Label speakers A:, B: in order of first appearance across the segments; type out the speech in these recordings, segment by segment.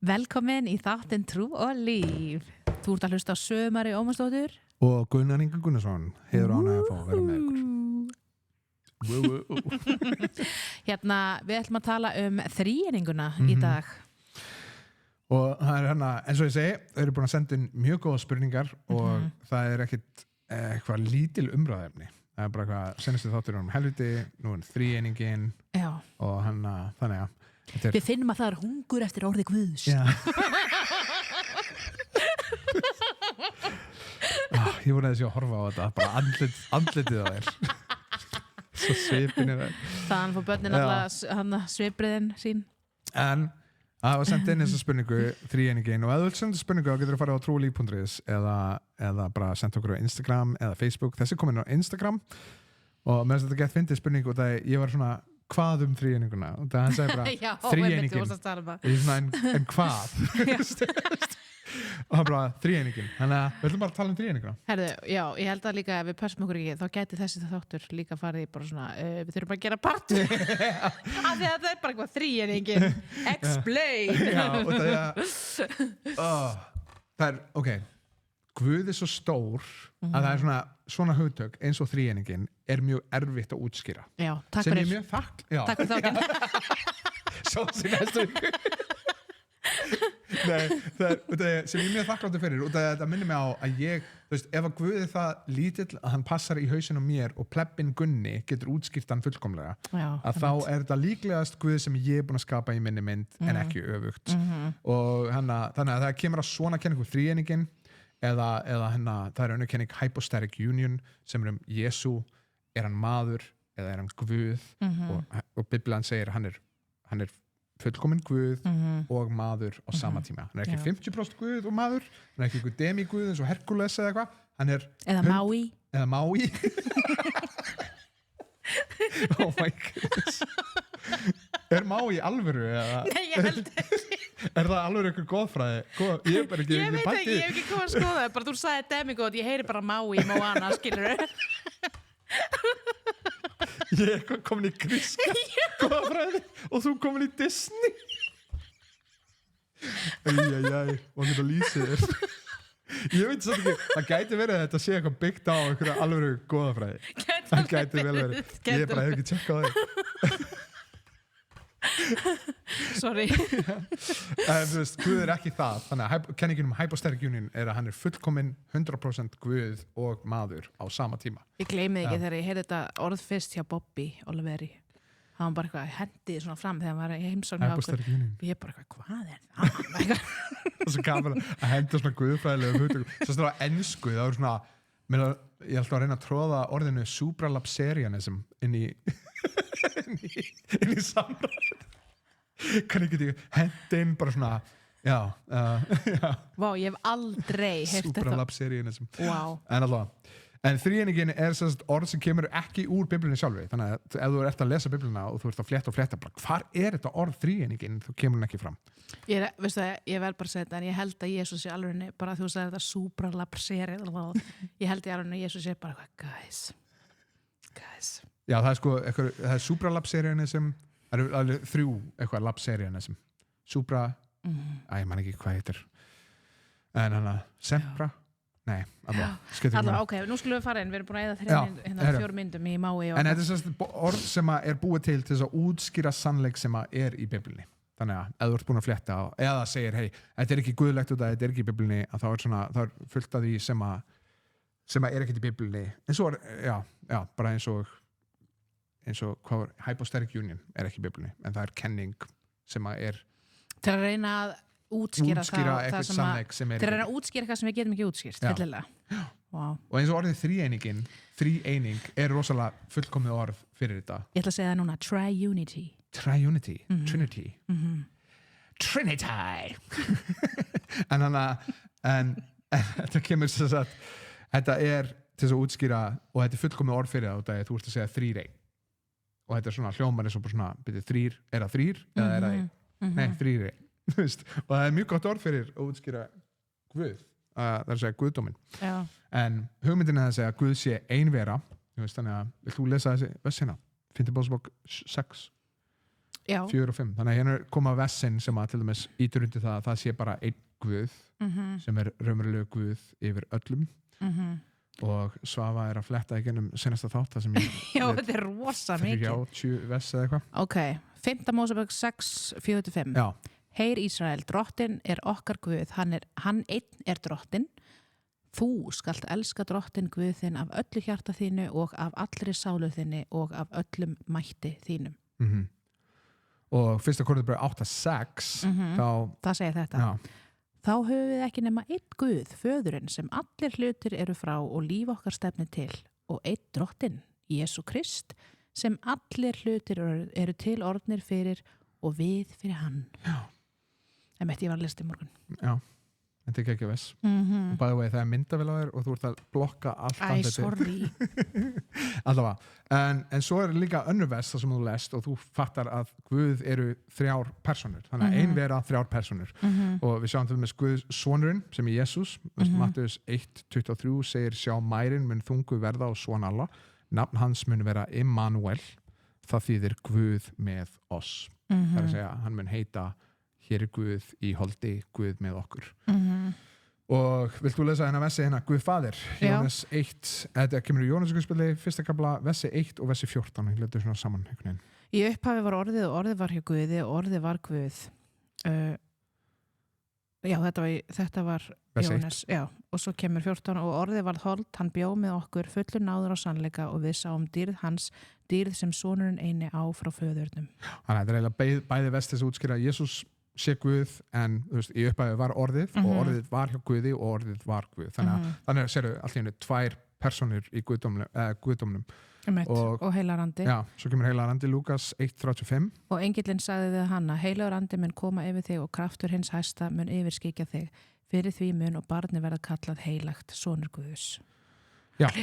A: Velkomin í þáttinn Trú og líf. Þú ert að hlusta á Sömari Ómarsdóttur
B: og Gunnar Inga Gunnarsson hefur ánægð að fá að vera með ykkur.
A: Hérna, við ætlum að tala þríeininguna í dag.
B: Og það hérna, eins og ég segi, þau eru búin að senda inn mjög góða spurningar og það ekkert eitthvað lítil umræðefni. Það bara eitthvað, senastu þáttur helviti, nú þríeiningin og þannig að
A: Við finnum að það hungur eftir orði Guðs.
B: Já. Ég voru að horfa á þetta, bara andlitið á þér. Svo svipin er það.
A: Þannig fór börnin alltaf svipriðin sín.
B: En það var sendt inn þessa spurningu, þríeiningin, og ef þú vilt senda spurningu þá getur þú farið á trúlíf.is eða bara senda okkur á Instagram eða Facebook. Þessi kom inn á Instagram og með þess að þetta gett fyndið spurningu og það ég var svona hvað þríeininguna og það hann segi bara þríeiningin og ég svona en hvað og það bara þríeiningin þannig að við ætlum bara að tala þríeininguna.
A: Herðu, já, ég held að líka ef við pössum okkur ekki þá gæti þessi þáttur líka farið í bara svona við þurfum bara að gera part af því að það bara eitthvað þríeiningin explain
B: Já, og það er ok, Guð svo stór að það er svona hugtök eins og þríeiningin er mjög erfitt að útskýra.
A: Já, takk fyrir.
B: Sem ég mjög
A: Takk fyrir þáttinn.
B: Svo sem næstu ykkur. Nei, það er sem ég mjög þakkláttur fyrir og það minnir mig á að ég, þú veist, ef að Guð er það lítill að hann passar í hausinn á mér og plebbin Gunni getur útskýrt hann fullkomlega að þá er þetta líklegast Guð sem ég er búin að skapa í minni mynd en ekki öfugt. Og þannig að það kemur að svona kenningu þríeiningin eða það er önnur kenning hypostatic union sem Jesú, er hann maður eða er hann Guð og Biblian segir hann er fullkominn Guð og maður á sama tíma. Hann er ekki 50% Guð og maður, hann er ekki einhver demiguð eins og Herkules eða eitthvað, hann er eða Mái Oh my goodness Er Mái alvöru eða?
A: Nei, ég held ekki
B: Er það alveg eitthvað góðfræði?
A: Ég veit ekki, ég hef ekki komið að skoða það. Bara þú sagði demigod, ég heyri bara Mái, Moana, skilur
B: Ég er komin í gríska góðfræði og þú komin í Disney. Æjæjæj, og hann getur lýsið þér. Ég veit svo ekki, það gæti verið að þetta sé eitthvað byggt á einhverja alveg góðfræði. Það gæti vel verið. Ég bara hef ekki tjekkað það.
A: Sorry
B: En þú veist, Guð er ekki það þannig að kenningin hypostatic union er að hann er fullkominn 100% Guð og maður á sama tíma.
A: Ég gleymi ekki þegar ég heyrði þetta orð fyrst hjá Bobby Oliveri. Hann var bara eitthvað hendið svona fram þegar hann var í heimsókn
B: hypostatic union.
A: Ég bara eitthvað, hvað er það?
B: Það er svo gaman að henda svona guðfræðilegum hugtökum. Svo stáð á ensku það var svona ég ætla að reyna að tróða orðinu supralapsarianism inn í samræð. Hvernig get ég henda inn bara svona já.
A: Vá, ég hef aldrei heyrt þetta.
B: Supralapsarianism.
A: Wow.
B: En þríeiningin er orð sem kemur ekki úr Biblíunni sjálfri. Þannig að ef þú ert að lesa Biblíuna og þú ert að flétta bara, hvar er þetta orð þríeiningin? Þú kemur hún ekki fram.
A: Veistu það, ég vel bara að segja þetta en ég held að Jesús sé alveg bara þú sagði þetta supralapsarianism ég held í alveg að Jesús sé bara guys.
B: Já, það er það er supralapsarianism. Það eru alveg 3 eitthvað lapsarianism. Supra, ég man ekki hvað heitir. En sempra. Nei,
A: allavega, ok, nú skulum við fara inn. Við erum búin að eyða 4 myndum í Mái.
B: En þetta er orð sem er búið til þess að útskýra sannleik sem er í Biblíunni. Þannig að ef þú ert búin að flétta eða segir, hei, þetta er ekki guðlegt og þetta er ekki í Biblíunni, að þá er fullt af því sem er ekkert í Biblíunni. En svo bara eins og hvað var hypostatic union er ekki í Biblíunni, en það er kenning sem er
A: til að reyna að útskýra
B: eitthvað sannleik sem er
A: til að reyna að útskýra eitthvað sem við getum ekki útskýrt fyllilega. Wow.
B: Og eins og orðið þríeining er rosalega fullkomið orð fyrir þetta.
A: Ég ætla að segja það núna, triunity.
B: Trinity. Trinity. en þetta kemur þess að þetta er til að útskýra og þetta er fullkomið orð fyrir það og það er þú ert að segja þrírein og þetta er svona hljómar eins og bara svona þrír, er það þrír eða er það nei, þrírein og það er mjög gott orð fyrir að útskýra Guð, það er að segja Guðdóminn. En hugmyndin er að segja að Guð sé ein vera, þannig að vilt þú lesa þessi vessina? Fyndi Bóðsbók 6 4 og 5. Þannig að hérna koma vessin sem að til dæmis ítur undir það að það sé bara einn Guð sem raunverulega Guð yfir öllum og Svava að fletta í gennum senasta þátt það sem ég
A: Já, þetta rosa mikið
B: 30 vers eða eitthvað.
A: Ok, 5. Mósebók 6, 4-5
B: Já.
A: Heyr Ísrael, drottin okkar Guð, hann einn drottin. Þú skalt elska drottin Guð þinn af öllu hjarta þínu og af allri sálu þinni og af öllum mætti þínum.
B: Og 1. Korintharbréf 8:6
A: það segir þetta.
B: Já.
A: Þá höfum við ekki nema einn Guð, föðurinn, sem allir hlutir eru frá og líf okkar stefnir til, og einn drottin, Jesú Krist, sem allir hlutir eru til orðnir fyrir og við fyrir hann.
B: Já.
A: En ég var að lista í morgun.
B: Já. Þetta ekki viss. Og by the way, það myndavél á þér og þú ert að blokka allt
A: andlitið. Sorry.
B: Allavega. En svo líka önnur vers þar sem þú lest og þú fattar að Guð eru 3 personur. Þannig að ein vera 3 personur. Og við sjáum til dæmis Guð sonurinn sem er Jesús. Mattheus 1:23 segir sjá mærin mun þungu verða og son alla. Nafn hans mun vera Immanuel. Það þýðir Guð með oss. Það er að segja hann mun heita hér er Guð í holdi, Guð með okkur. Og vilt þú lesa hérna versi hérna Guð faðir, Jóhannes 1 þetta kemur í Jóhannesarguðspjalli, 1. kafla versi 1 og versi 14, ég letur svona saman einhvern veginn.
A: Í upphafi var orðið og orðið var hjá Guði og orðið var Guð. Já, þetta var Jóhannes, já, og svo kemur 14 og orðið varð hold, hann bjó með okkur fullur náður á sannleika og við sáum dýrð hans, dýrð sem sonurinn eini á frá föðurnum.
B: Þannig að þetta er eiginlega bæði vest þess að útskýra Jesús sé Guð en þú veist, í upphæfi var orðið og orðið var hjá Guði og orðið var Guð. Þannig að sérðu allt í henni 2 personur í Guðdómnum.
A: Og heilarandi.
B: Já, svo kemur heilarandi Lúkas 1:35.
A: Og engillinn sagði við hana, heilarandi mun koma yfir þig og kraftur hins hæsta mun yfirskikja þig. Fyrir því mun og barni verða kallað heilagt, sonur Guðs.
B: Já.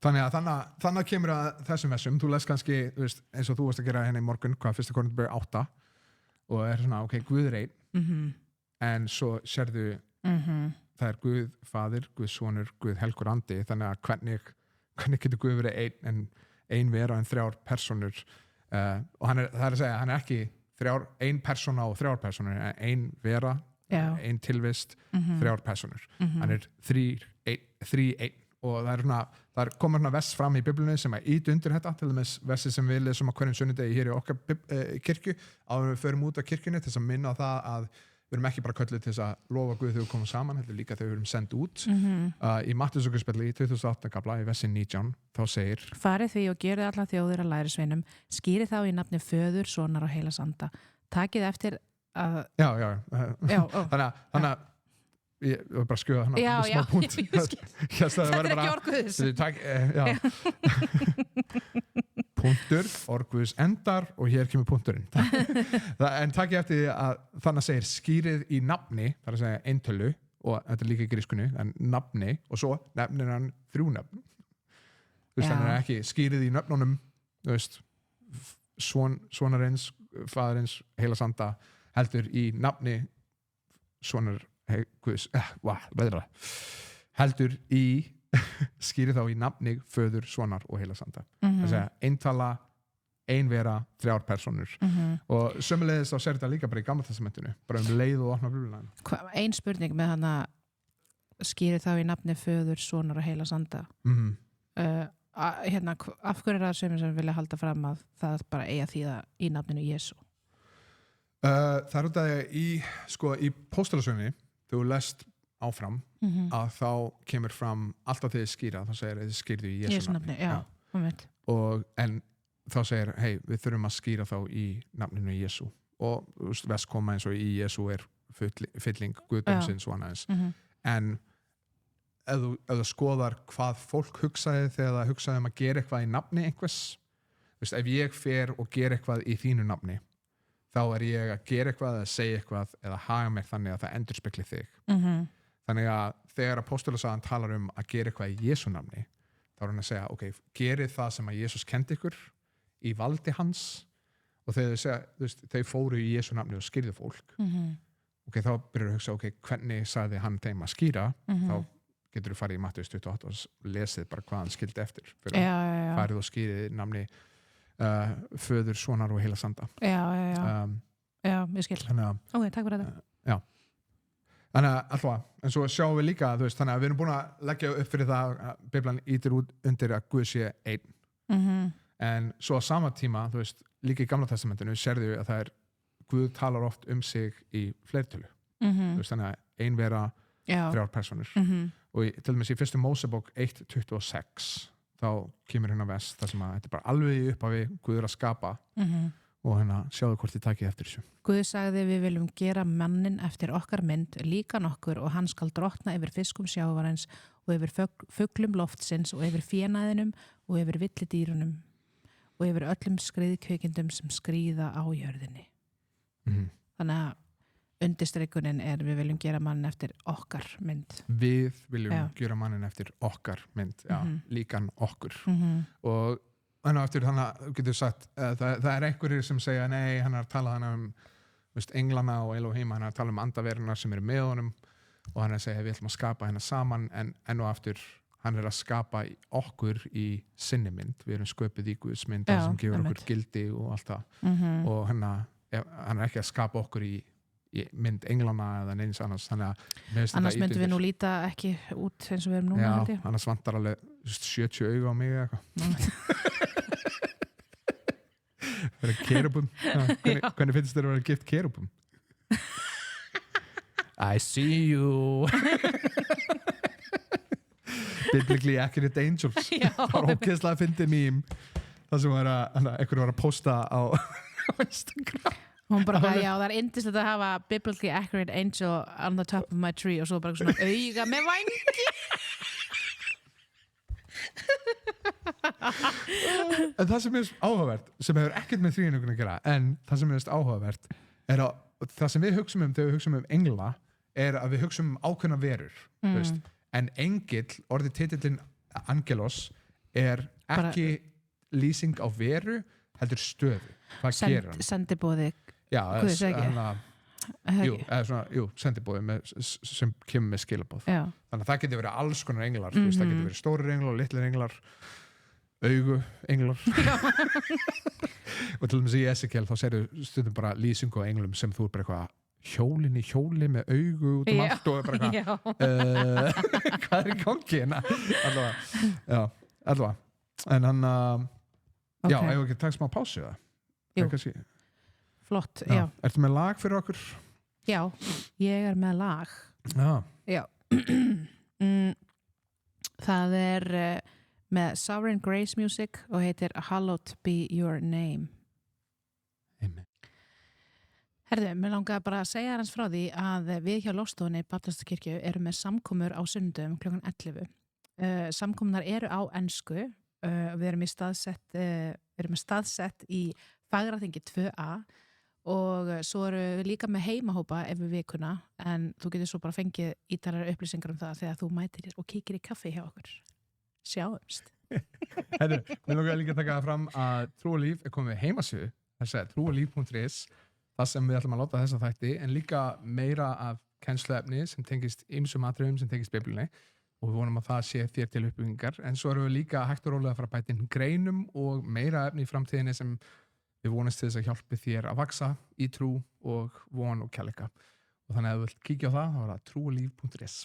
B: Þannig að kemur að þessum vessum. Þú les kannski, þú veist, eins og þú varst að gera hérna í morgun, hvað 1. Korintharbréf 8 og er svona, ok, Guð er einn en svo sérðu það er Guð faðir, Guð sonur, Guð helgur andi, þannig að hvernig getur Guð verið einn en ein vera en 3 personur og það er að segja, hann er ekki ein persóna og 3 personur, ein vera ein tilvist, 3 personur hann er 3 einn og það komur svona vers fram í Biblíunni sem ít undir þetta, til dæmis versi sem við lesum á hverjum sunnudegi hér í okkar kirkju áður við förum út af kirkjunni til þess að minna á það að við erum ekki bara kölluð til þess að lofa Guð þegar við komum saman, heldur líka þegar við erum sendt út. Í Mattheusarguðspjalli í 2008 kafla í versi 19 þá segir
A: farið því og gerið alla þjóðir að lærisveinum, skýrið þá í nafni Föður, Sonar og Heilags Anda. Takið eftir að þannig að ég var bara að skjóða hann á smá punkt. Þetta er ekki orguðs. Punktur, orguðs endar og hér kemur punkturinn. En takk ég eftir því að þannig að segir skýrið í nafni, það er að segja eintölu og þetta er líka í grískunni, en nafni og svo nefnir hann 3 nöfn. Þú veist, þannig að ekki skýrið í nöfnunum, þú veist, sonarins, faðarins, Heilags Anda heldur í nafni sonar Guðs, heldur í skýri þá í nafni Föður, Sonar og Heilags Anda. Það er að eintala, ein vera, 3 personur og sömuleiðis þá sér þetta líka bara í Gamla testamentinu, bara leið og opna Biblíuna. Ein spurning með hana skýri þá í nafni Föður, Sonar og Heilags Anda. Hérna, af hverju það sem vilja halda fram að það bara eiga þýða í nafninu Jesú?
B: Það er út af því í póstalasögunni þú lest áfram að þá kemur fram alltaf þegar þið skýra, þá segir þið skýrðu í Jesú nafni. En þá segir, hei, við þurfum að skýra þá í nafninu Jesú og vest koma eins og í Jesú er fylling Guðdómsins og annars. En ef þú skoðar hvað fólk hugsaði þegar það hugsaði að gera eitthvað í nafni einhvers, ef ég fer og gera eitthvað í þínu nafni þá er ég að gera eitthvað eða segja eitthvað eða haga mér þannig að það endurspegli þig. Þannig að þegar apóstolasagan talar að gera eitthvað í Jesú nafni þá er hann að segja, ok, gerið það sem að Jesús kendi ykkur í valdi hans og þegar þau fóru í Jesú nafni og skýrðu fólk ok, þá byrjar að hugsa, ok, hvernig sagði hann þeim að skýra, þá getur þú farið í Mattheus 28 og lesið bara hvað hann skildi eftir fyrir farið og skýrið nafni föður, sonar og heila sanda.
C: Já, ég skil. Ok, takk fyrir þetta.
B: Já. Þannig að alltaf, en svo sjáum við líka, þú veist, þannig að við erum búin að leggja upp fyrir það að Biblan ítir út undir að Guð sé einn. En svo á sama tíma, þú veist, líka í Gamla testamentinu sérðu að það Guð talar oft sig í fleirtölu. Þú veist, þannig að ein vera 3 personur. Og til dæmis í fyrstu Mósebók 1:26 þá kemur hérna vers þar sem að þetta bara alveg í upphafi Guð að skapa og sjáðu hvort þið takið eftir þessu.
C: Guð sagði við viljum gera mannin eftir okkar mynd líkan okkur og hann skal drottna yfir fiskum sjávarins og yfir fuglum loftsins og yfir fénaðinum og yfir villidýrunum og yfir öllum skriðkvikindum sem skríða á jörðinni. Þannig að undirstrikunin við viljum gera mannin eftir okkar mynd.
B: Við viljum gera mannin eftir okkar mynd, líkan okkur. Og eftir þannig að getur sagt, það einhverjir sem segja nei, hann að tala englana og Elohim, hann að tala andaveruna sem eru með honum og hann að segja við ætlum að skapa hérna saman en enn og aftur hann að skapa okkur í sinni mynd, við erum sköpuð í Guðs mynd sem gefur okkur gildi og allt það og hann ekki að skapa okkur í mynd englana eða neins annars
C: annars myndum við nú líta ekki út eins og við erum núna.
B: Já, annars vantar alveg 70 augu á mig eða eitthvað vera kerubum hvernig finnst þér að vera gift kerubum? I see you biblically accurate angels það var ógeðslega að fyndi mím það sem einhverju var að posta á Instagram
C: hún bara, það indislegt að hafa biblically accurate angel on the top of my tree og svo bara svona auga með vængi
B: en það sem er áhugavert sem hefur ekkert með þríeininguna að gera en það sem er áhugavert að það sem við hugsum þegar við hugsum engla að við hugsum ákveðna verur en engill, orðið titillinn angelos ekki lýsing á veru heldur stöðu, hvað gerir hann?
C: Sendibóði
B: sendibóði sem kemur með skilabóð þannig að það getur verið alls konar englar það getur verið stórir englar og litlir englar augu englar og til dæmis í Ezekiel þá serðu stundum bara lýsingu á englum sem þú bara eitthvað hjólin í hjóli með augu út allt og bara eitthvað hvað í gangi allavega en hann já, ef ekki takk smá pásu það
C: flott, já.
B: Ertu með lag fyrir okkur?
C: Já, ég með lag já það með Sovereign Grace Music og heitir Hallowed Be Your Name.
B: Amen.
C: Herðu, mér langaði bara að segja hans frá því að við hjá Lofstofunni Baptistakirkju erum með samkomur á sunnudöfum klukkan 11. Samkomunar eru á ensku. Við erum með staðsett í Fagraþingi 2A og svo eru við líka með heimahópa yfir vikuna en þú getur svo bara fengið ítalara upplýsingar um það þegar þú mætir og kíkir í kaffi hjá okkur. Sjáumst.
B: Herru, mér langaði líka að taka það fram að Trú og Líf komið með heimasíðu, trúolíf.is, það sem við ætlum að láta þessa þætti en líka meira af kennsluefni sem tengist ýmsum atriðum sem tengist Biblíunni og við vonum að það sé þér til uppbyggingar en svo erum við líka hægt og rólega að fara að bæta inn greinum og meira efni í framtíðinni sem við vonast til þess að hjálpi þér að vaksa í trú og von og kærleika og þannig að ef þú vilt kíkja á það þá er það trúolíf.is.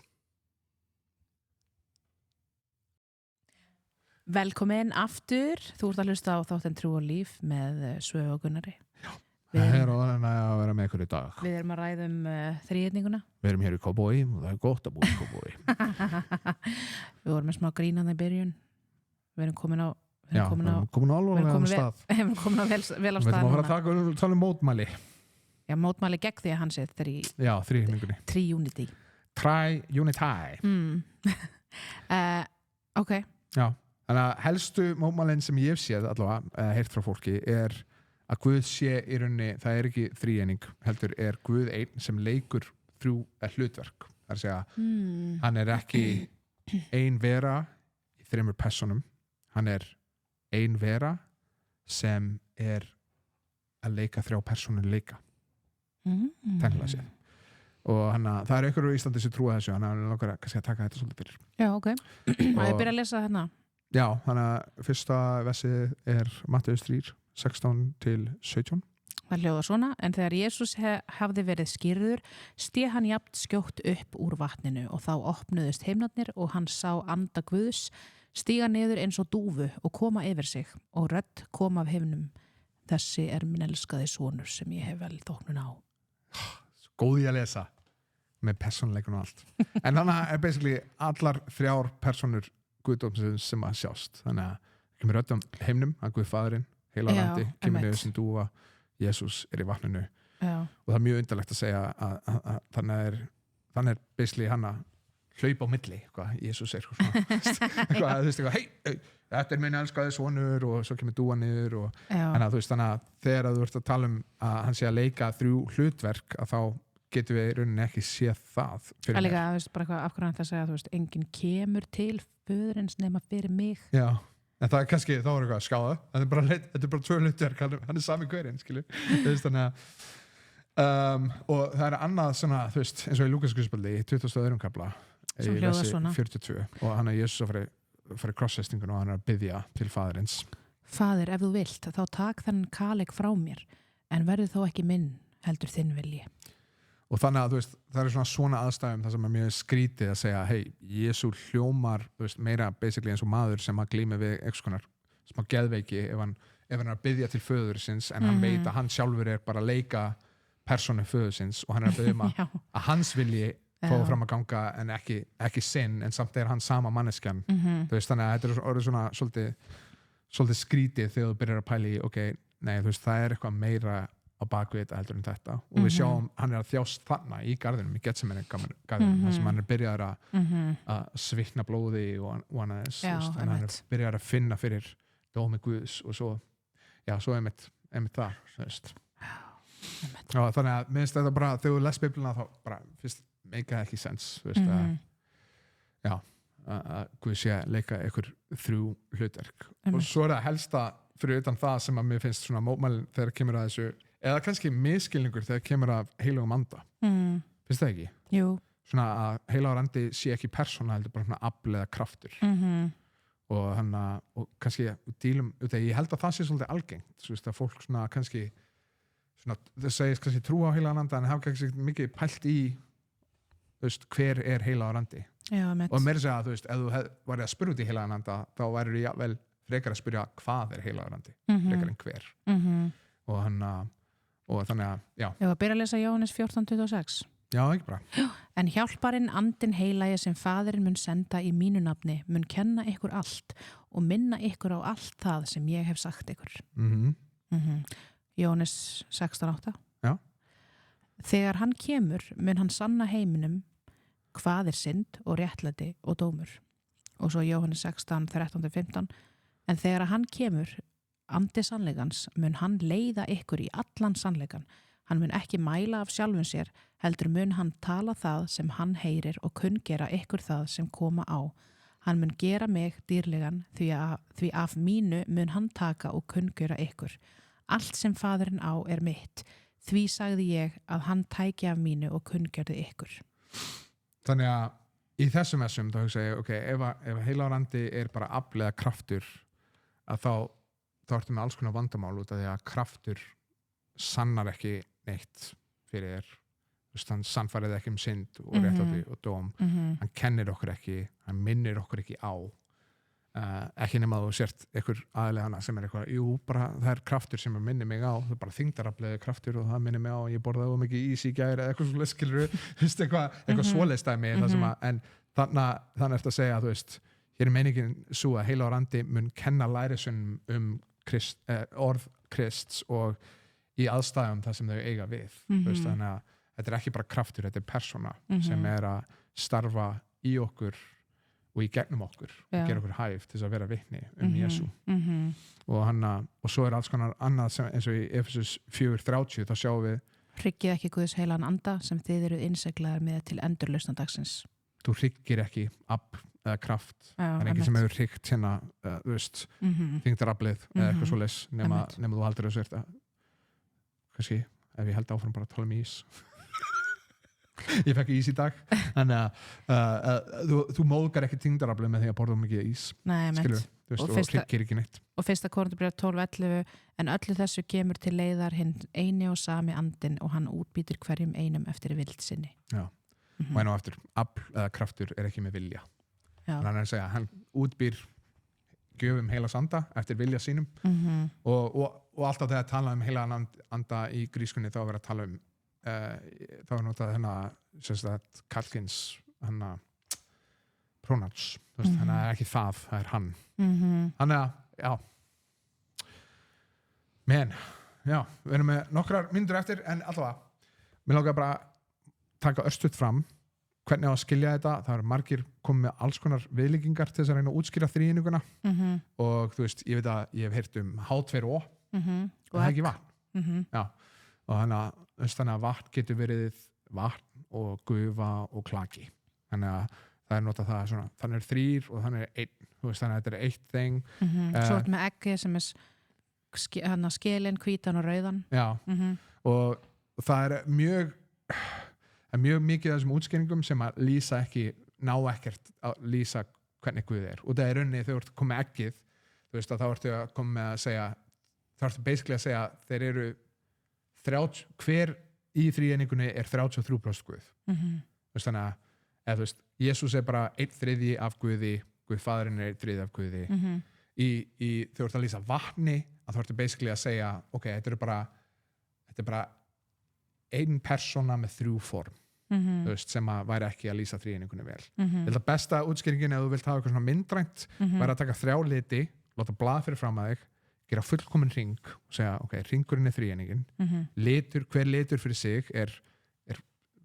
C: Velkomin aftur, þú ert að hlusta á þáttinn Trú og Líf með Svövu og Gunnari.
B: Það er orðin að vera með ykkur í dag.
C: Við erum að ræða þríhyrninguna.
B: Við erum hér í Kópavogi og það er gott að búa í Kópavogi.
C: Við vorum með smá grínandi í byrjun. Við erum komin á
B: alvarlegan stað.
C: Við erum komin á vel á stað.
B: Við ætlum að fara að tala um mótmæli.
C: Já, mótmæli gegn því að hann sé
B: þríhyrningunni.
C: Tri-unity. Ok.
B: Já, þannig að helstu mótmælin sem ég hef séð allavega heyrt frá fólki að Guð sé í rauninni, það er ekki þríeining, heldur Guð einn sem leikur hlutverk. Það er að segja, hann er ekki ein vera í 3 personum, hann er ein vera sem að leika 3 personur leika. Tennilega séð. Og það er einhverju í Íslandi sem trúa þessu, hann er langar að taka þetta svolítið fyrir.
C: Já, ok. Má ég byrja að lesa hérna?
A: Já, þannig að fyrsta versið Mattheus 3, 16-17.
C: Það hljóðar svona, en þegar Jesús hafði verið skírður, sté hann jafnt skjótt upp úr vatninu og þá opnuðust himnarnir og hann sá anda Guðs stíga niður eins og dúfu og koma yfir sig og rödd kom af himnum. Þessi minn elskaði sonur sem ég hef vel þóknun á.
A: Góð í að lesa með persónuleikun og allt. En þannig basically allar 3 persónur Guðdómsins sem að sjást. Þannig að kemur rödd himnum, að Guð faðurinn, heila landi, kemur niður sem dúfa, Jesús í vatninu. Já. Og það mjög undarlegt að segja að þannig basically hann að hlaupa á milli, Jesús svona hei, þetta minn elskaði sonur og svo kemur dúa niður og þannig að þegar þú ert að tala að hann sé að leika 3 hlutverk að þá getum við í rauninni ekki séð það fyrir mér.
C: Líka, bara eitthvað af hverju hann það að segja, enginn kemur til föðurins nema fyrir mig.
A: Já, en það kannski, þá eitthvað skáða, þetta bara 2 hlutverk, hann sami hverinn, skilur. Þannig að og það annað svona, eins og í Lúkasguðspjaldi í 22. kafla í versi 42 og hann Jesús að fara í krossfestingun og hann að biðja til faðirins.
C: Faðir, ef þú vilt, þá tak þennan kaleik frá mér, en verður þó ekki minn, heldur þinn vilji.
A: Og þannig að það svona aðstæðum það sem er mjög skrítið að segja hei, Jesú hljómar meira basically eins og maður sem að glími við eitthvað konar smá geðveiki ef hann að biðja til föðursins en hann veit að hann sjálfur bara að leika persónu föðursins og hann að biðja að hans vilji fóða fram að ganga en ekki sinn en samt hann sama manneskjan. Þannig að þetta orðið svona svolítið skrítið þegar þú byrjar að pæla í það eitthvað meira á bakvið þetta heldur en þetta og við sjáum hann að þjást þarna í garðinum í Getsemane garðinum þar sem hann byrjar að svitna blóði og hann byrjar að finna fyrir dómi Guðs og svo einmitt það þannig að minnst þetta bara þegar þú les Biblina þá bara fyrst make ekki sens að Guð sé að leika einhver 3 hlutverk og svo það helsta fyrir utan það sem að mér finnst svona mótmælin þegar kemur að þessu eða kannski miskilningur þegar kemur að heilagum anda finnst það ekki?
C: Jú.
A: Svona að heilagur andi sé ekki persóna heldur bara svona afl eða kraftur og kannski dílum, ég held að það sé svolítið algengt að fólk svona kannski það segist kannski trú á heilagan anda en hafa kannski mikið pælt í hver heilagur andi og meira segja að ef þú væri að spyrja út í heilagan anda þá væri þú vel frekar að spyrja hvað heilagur andi frekar en hver og þannig að
C: Ég var að byrja að lesa Jóhannes 14:26
A: Já, ekki bara
C: En hjálparinn andinn heilagi sem faðirinn mun senda í mínu nafni mun kenna ykkur allt og minna ykkur á allt það sem ég hef sagt ykkur Jóhannes 16:8
A: Já
C: Þegar hann kemur mun hann sanna heiminum hvað synd og réttlæti og dómur og svo Jóhannes 16:13-15 En þegar hann kemur andi sannleikans mun hann leiða ykkur í allan sannleikan hann mun ekki mæla af sjálfum sér heldur mun hann tala það sem hann heyrir og kunngera ykkur það sem koma á hann mun gera mig dýrlegan því af mínu mun hann taka og kunngera ykkur allt sem faðirinn á mitt því sagði ég að hann tæki af mínu og kunngerði ykkur
A: Þannig að í þessum þá hugsa ég ef heilagur andi bara afl eða kraftur að þá ertu með alls konar vandamál út af því að kraftur sannar ekki neitt fyrir hann sannfærið ekki synd og réttlæti og dóm hann kennir okkur ekki, hann minnir okkur ekki á ekki nema þú sért einhver aðilega hana sem eitthvað, bara það kraftur sem minnir mig á, það bara þyngdaraflega kraftur og það minnir mig á, ég borðaði mikið ís í gær eða eitthvað svoleiðis skilur eitthvað svoleiðstæmi en þannig eftir að segja að hér meiningin svo að heilagur andi mun kenna lærisveinum orð Krists og í aðstæðum það sem þau eiga við þannig að þetta ekki bara kraftur, þetta persóna sem að starfa í okkur og í gegnum okkur og gera okkur hæf til að vera vitni Jesú og svo alls konar annað sem, eins og í Efesus 4:30 þá sjáum við
C: Hryggið ekki Guðs heilagan anda sem þið eru innseglaðir með til endurlausnadagsins
A: Þú hryggir ekki afl eða kraft en ekki sem hefur hryggt hérna þyngdaraflið eða eitthvað svoleiðis nema þú haldir þessu kannski ef ég held áfram bara að tala ís ég fekk ís í dag þannig að þú móðgar ekki þyngdaraflið með því að borða mikið ís
C: Nei,
A: og hryggir ekki neitt.
C: Og 1. Korintharbréf 12:11 en öllu þessu kemur til leiðar hinn eini og sami andinn og hann útbýtir hverjum einum eftir vild sinni.
A: Já, og enn og aftur afl eða kraftur er ekki með vilja. Þannig að hann segja, hann útbýr gjöfum heilags anda eftir vilja sínum og alltaf þegar tala heila anda í grískunni þá verið að tala þá er notað hérna Karlkins pronouns, þannig að ekki það er hann. Þannig að, já já, við erum með nokkrar myndur eftir en allavega, mér langar bara að taka örstutt fram hvernig á að skilja þetta, það eru margir komið með alls konar viðlíkingar til þess að reyna að útskýra þríeininguna og þú veist, ég veit að ég hef heyrt H2O og það er ekki vatn já, og þannig að vatn getur verið vatn og gufa og klaki þannig að það er notað það svona, þannig er 3 og þannig er 1 þú veist, þannig að þetta er 1 thing
C: Svo er með eggi sem er skelin, hvítan og rauðan
A: já, og það er mjög mikið af þessum útskýringum sem að lýsa ekki, ná ekkert að lýsa hvernig Guð er. Og það er rauninni þegar þú ert að koma með eggið, þú veist að þá ertu að koma með að segja, þá ertu basically að segja þeir eru 30, hver í þríeiningunni er 33% Guð. Þú veist þannig að, eða þú veist, Jesús er bara 1/3 af Guði, Guð faðirinn er 1/3 af Guði. Þegar þú ert að lýsa vatni, að þú ertu basically að segja, ok, þetta er bara ein persóna með 3 form þú veist, sem að væri ekki að lýsa þríeiningunni vel. Þetta besta útskýringin ef þú vilt hafa eitthvað svona myndrænt væri að taka 3 liti, láta blað fyrir fram að þig gera fullkominn hring og segja, ok, hringurinn er þríeiningin hver litur fyrir sig er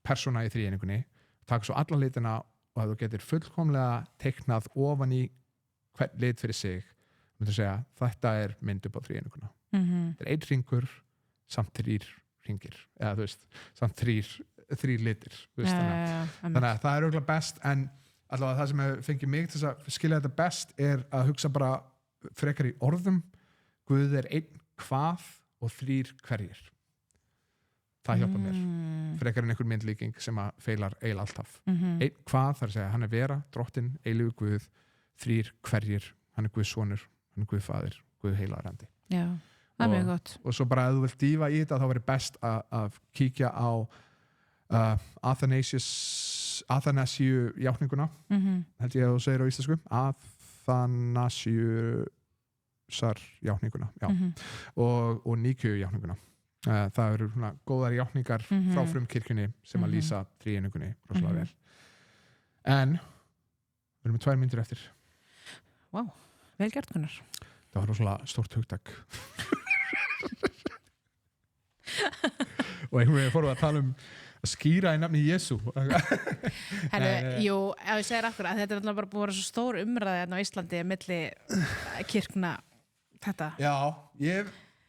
A: persóna í þríeiningunni, taka svo alla litina og að þú getur fullkomlega teiknað ofan í hvern lit fyrir sig, myndir segja þetta er mynd upp á þríeininguna þetta er 1 hringur samt 3 hringir, eða þú veist samt 3 litir þannig að það er auðvitað best en allavega það sem fengið mig til að skilja þetta best er að hugsa bara frekar í orðum Guð er 1 hvað og 3 hverjir það hjálpa mér frekar en einhver myndlíking sem að feilar eiginlega alltaf 1 hvað, þar að segja hann er vera, drottinn, eilífur Guð 3 hverjir, hann er Guð sonur hann er Guð faðir, Guð heilagur andi
C: já, það er mjög gott
A: og svo bara ef þú vilt dýfa í þetta þá verður best að kíkja á Athanasiu játninguna held ég að þú segir á íslensku Athanasiusar játninguna og Níkeu játninguna það eru svona góðar játningar frá frumkirkjunni sem að lýsa þríeiningunni rosalega vel en við erum með 2 mínútur eftir
C: Vá, vel gert Gunnar
A: það var rosalega stórt hugtak og einhvern veginn fórum við að tala að skýra í nafni Jesú
C: Jú, ef ég segir akkur að þetta er alltaf bara búið að vera svo stór umræði á Íslandi milli kirkna þetta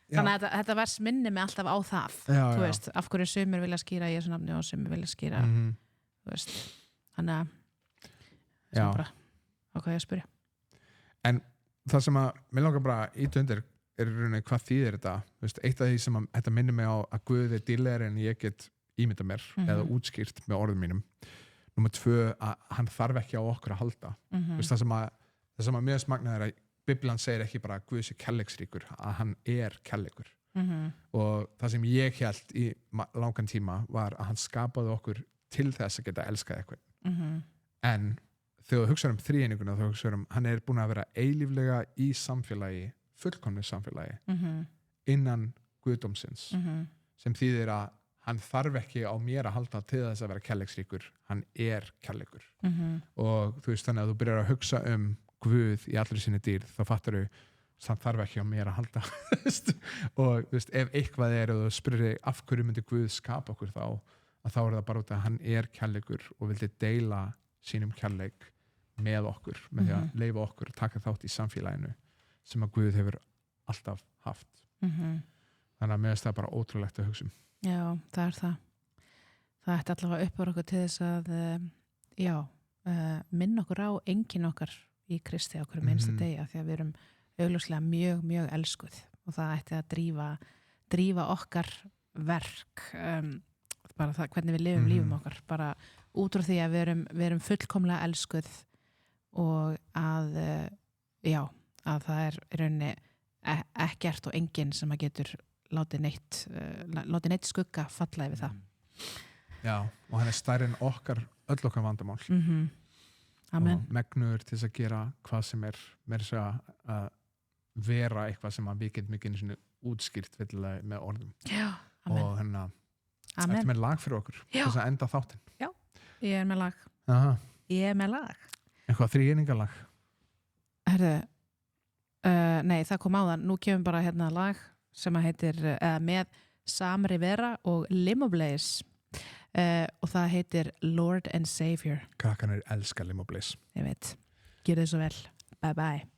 C: þannig að þetta vers minni mig alltaf á það þú veist, af hverju sumir vilja skýra Jesú nafni og sumir vilja skýra þú veist, þannig að það er bara á hvað ég að spyrja
A: en það sem að mér langar bara ít undir er í rauninni hvað þýðir þetta veist, eitt af því sem að, þetta minnir mig á að Guð er dýrlegri en ég get ímynda mér eða útskýrt með orðum mínum Númer 2 að hann þarf ekki á okkur að halda veist, það sem að mjög smagnar er að Biblan segir ekki bara að Guð sé kærleiksríkur að hann er kærleikur og það sem ég held í langan tíma var að hann skapaði okkur til þess að geta elskað eitthvað en þegar þú hugsaður þríeininguna þá hugsaður hann er búin að vera eilíflega í samfélagi fullkomnu samfélagi innan Guðdómsins sem þýðir að hann þarf ekki á mér að halda til þess að vera kærleiksríkur, hann er kærleikur og þú veist þannig að þú byrjar að hugsa Guð í allri sinni dýr þá fattar þú hann þarf ekki á mér að halda og þú veist ef eitthvað er og þú spyrir af hverju myndi Guð skapa okkur þá að þá er það bara út að hann er kærleikur og vildi deila sínum kærleik með okkur með því að leyfa okkur að taka þátt í samfélaginu sem að Guð hefur alltaf haft þannig að mér finnst það bara ótrúlegt að hugsa
C: Já, það er það ætti allavega uppur okkur til þess að minna okkur á enginn okkar í Kristi á hverjum einsta degi af því að við erum augljóslega mjög, mjög elskuð og það ætti að drífa okkar verk bara það hvernig við lifum lífum okkar bara út úr því að við erum fullkomlega elskuð og að að það í rauninni ekkert og enginn sem að getur látið neitt skugga falla yfir það.
B: Já, og hann stærri en okkar öll okkar vandamál.
C: Amen.
B: Og megnuður til þess að gera hvað sem meira að segja að vera eitthvað sem að við getum ekki einu sinni útskýrt villilega með orðum.
C: Já, amen.
B: Og eftir með lag fyrir okkur til þess að enda þáttinn.
C: Já, ég er með lag.
B: Aha.
C: Ég er með lag.
B: Eitthvað þríeiningalag?
C: Herðu, nei, það kom áðan. Nú kemur bara hérna lag sem að heitir með Sam Rivera og Limo Blaze og það heitir Lord and Savior.
B: Krakkanir elska Limo Blaze.
C: Ég veit. Gjörðu svo vel. Bye bye.